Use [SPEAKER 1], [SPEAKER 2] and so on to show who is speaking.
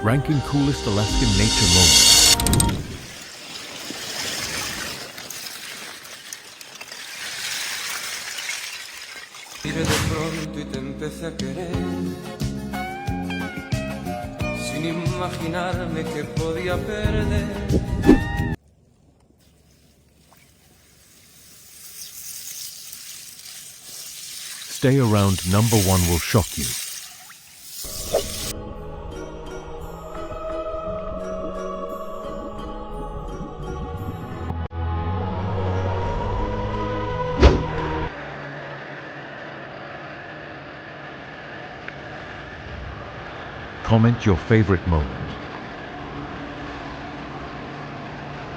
[SPEAKER 1] Ranking coolest Alaskan nature moments.
[SPEAKER 2] Miré de pronto y te empecé a querer, sin imaginarme que podía perder.
[SPEAKER 1] Stay around, number one will shock you. Comment your favorite moment.